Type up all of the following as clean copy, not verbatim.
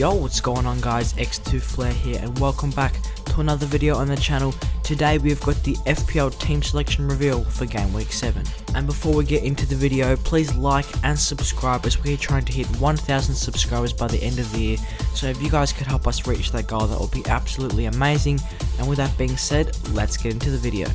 Yo, what's going on guys, X2 Flair here and welcome back to another video on the channel. Today we've got the FPL team selection reveal for Game Week 7. And before we get into the video, please like and subscribe as we're trying to hit 1,000 subscribers by the end of the year. So if you guys could help us reach that goal, that would be absolutely amazing. And with that being said, let's get into the video.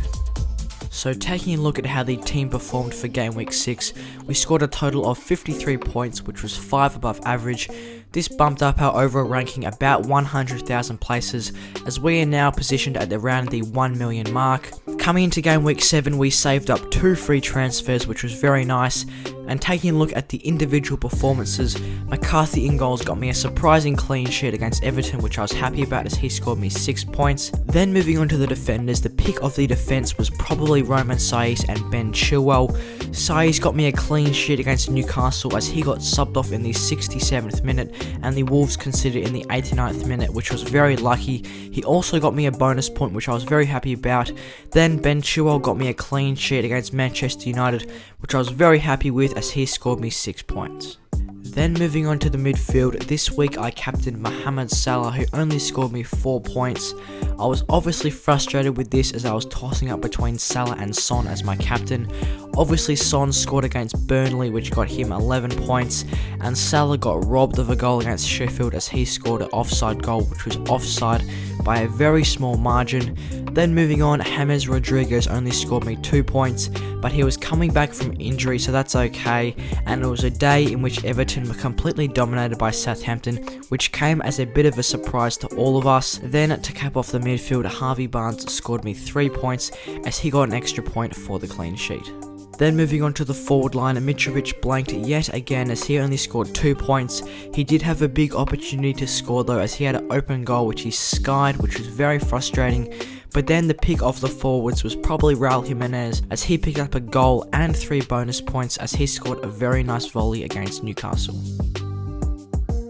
So taking a look at how the team performed for Game Week 6, we scored a total of 53 points, which was 5 above average. This bumped up our overall ranking about 100,000 places, as we are now positioned at around the 1 million mark. Coming into Game Week 7, we saved up 2 free transfers, which was very nice. And taking a look at the individual performances, McCarthy in goals got me a surprising clean sheet against Everton, which I was happy about as he scored me 6 points. Then moving on to the defenders, the pick of the defence was probably Roman Saiz and Ben Chilwell. Saiz got me a clean sheet against Newcastle as he got subbed off in the 67th minute and the Wolves considered in the 89th minute, which was very lucky. He also got me a bonus point, which I was very happy about. Then Ben Chilwell got me a clean sheet against Manchester United, which I was very happy with as he scored me 6 points. Then moving on to the midfield, this week I captained Mohamed Salah, who only scored me 4 points. I was obviously frustrated with this as I was tossing up between Salah and Son as my captain. Obviously Son scored against Burnley, which got him 11 points, and Salah got robbed of a goal against Sheffield as he scored an offside goal, which was offside by a very small margin. Then moving on, James Rodriguez only scored me 2 points, but he was coming back from injury, so that's okay, and it was a day in which Everton were completely dominated by Southampton, which came as a bit of a surprise to all of us. Then to cap off the midfield, Harvey Barnes scored me 3 points as he got an extra point for the clean sheet. Then moving on to the forward line, Mitrovic blanked yet again as he only scored 2 points. He did have a big opportunity to score though, as he had an open goal which he skied, which was very frustrating. But then the pick of the forwards was probably Raul Jimenez as he picked up a goal and 3 bonus points as he scored a very nice volley against Newcastle.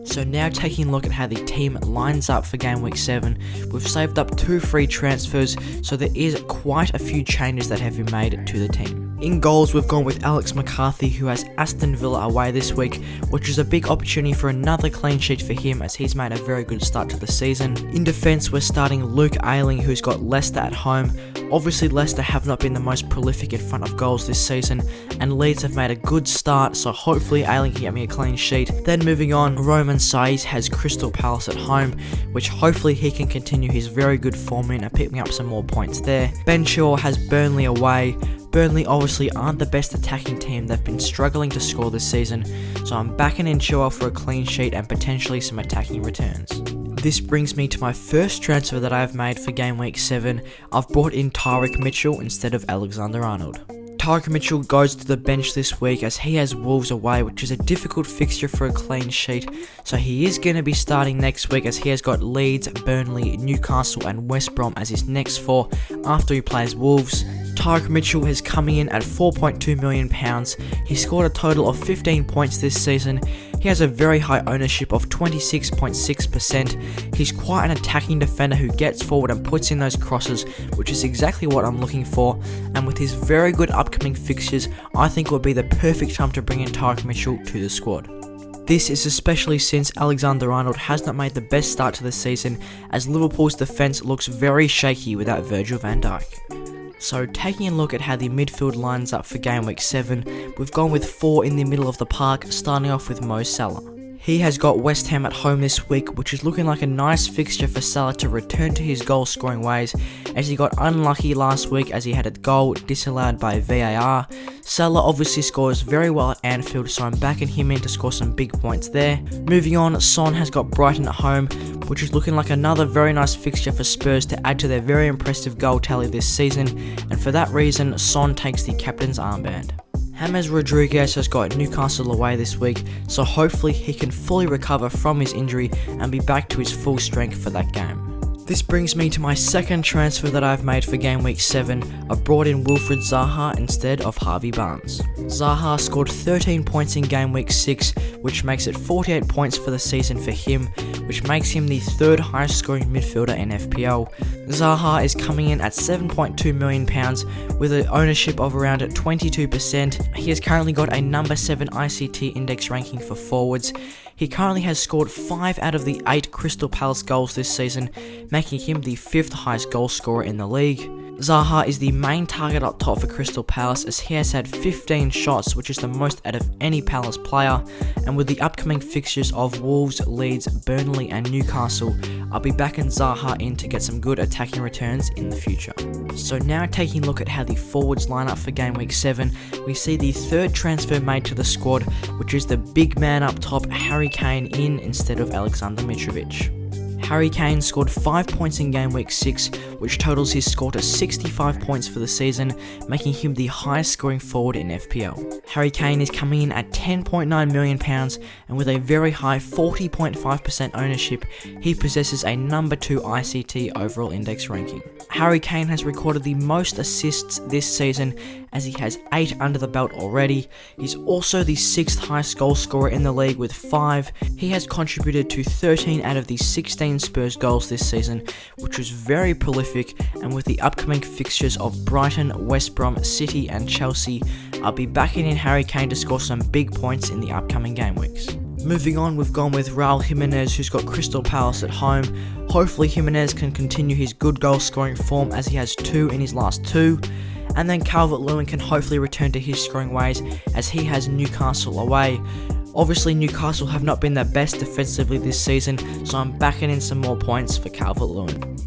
So now taking a look at how the team lines up for Game Week 7, we've saved up 2 free transfers, so there is quite a few changes that have been made to the team. In goals, we've gone with Alex McCarthy, who has Aston Villa away this week, which is a big opportunity for another clean sheet for him as he's made a very good start to the season. In defence, we're starting Luke Ayling, who's got Leicester at home. Obviously Leicester have not been the most prolific in front of goals this season, and Leeds have made a good start, so hopefully Ayling can get me a clean sheet. Then moving on, Roman Saiz has Crystal Palace at home, which hopefully he can continue his very good form in and pick me up some more points there. Ben Chilwell has Burnley away. Burnley obviously aren't the best attacking team, they've been struggling to score this season, so I'm backing in Chilwell for a clean sheet and potentially some attacking returns. This brings me to my first transfer that I have made for Game Week 7. I've brought in Tyrick Mitchell instead of Alexander-Arnold. Tyrick Mitchell goes to the bench this week as he has Wolves away, which is a difficult fixture for a clean sheet, so he is going to be starting next week as he has got Leeds, Burnley, Newcastle and West Brom as his next 4 after he plays Wolves. Tyrick Mitchell is coming in at £4.2 million. He scored a total of 15 points this season. He has a very high ownership of 26.6%. He's quite an attacking defender who gets forward and puts in those crosses, which is exactly what I'm looking for. And with his very good upcoming fixtures, I think it would be the perfect time to bring in Tyrick Mitchell to the squad. This is especially since Alexander-Arnold has not made the best start to the season, as Liverpool's defence looks very shaky without Virgil van Dijk. So taking a look at how the midfield lines up for Game Week 7, we've gone with 4 in the middle of the park, starting off with Mo Salah. He has got West Ham at home this week, which is looking like a nice fixture for Salah to return to his goal scoring ways, as he got unlucky last week as he had a goal disallowed by VAR. Salah obviously scores very well at Anfield, so I'm backing him in to score some big points there. Moving on, Son has got Brighton at home, which is looking like another very nice fixture for Spurs to add to their very impressive goal tally this season, and for that reason, Son takes the captain's armband. James Rodriguez has got Newcastle away this week, so hopefully he can fully recover from his injury and be back to his full strength for that game. This brings me to my second transfer that I've made for Game Week 7. I've brought in Wilfried Zaha instead of Harvey Barnes. Zaha scored 13 points in Game Week 6, which makes it 48 points for the season for him, which makes him the 3rd highest scoring midfielder in FPL. Zaha is coming in at £7.2 million with an ownership of around 22%. He has currently got a number 7 ICT index ranking for forwards. He currently has scored 5 out of the 8 Crystal Palace goals this season, making him the 5th highest goal scorer in the league. Zaha is the main target up top for Crystal Palace, as he has had 15 shots, which is the most out of any Palace player, and with the upcoming fixtures of Wolves, Leeds, Burnley and Newcastle, I'll be backing Zaha in to get some good attacking returns in the future. So now taking a look at how the forwards line up for Game Week 7, we see the third transfer made to the squad, which is the big man up top, Harry Kane, in instead of Alexander Mitrovic. Harry Kane scored 5 points in Game Week 6, which totals his score to 65 points for the season, making him the highest scoring forward in FPL. Harry Kane is coming in at £10.9 million, and with a very high 40.5% ownership, he possesses a number 2 ICT overall index ranking. Harry Kane has recorded the most assists this season, as he has 8 under the belt already. He's also the 6th highest goal scorer in the league with 5. He has contributed to 13 out of the 16 Spurs goals this season, which was very prolific, and with the upcoming fixtures of Brighton, West Brom, City and Chelsea, I'll be backing in Harry Kane to score some big points in the upcoming game weeks. Moving on, we've gone with Raul Jimenez, who's got Crystal Palace at home. Hopefully Jimenez can continue his good goal scoring form, as he has 2 in his last 2. And then Calvert-Lewin can hopefully return to his scoring ways, as he has Newcastle away. Obviously Newcastle have not been their best defensively this season, so I'm backing in some more points for Calvert-Lewin.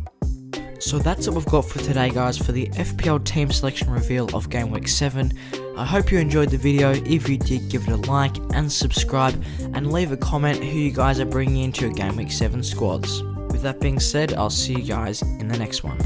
So that's what we've got for today, guys, for the FPL team selection reveal of Game Week 7. I hope you enjoyed the video. If you did, give it a like and subscribe, and leave a comment who you guys are bringing into your Game Week 7 squads. With that being said, I'll see you guys in the next one.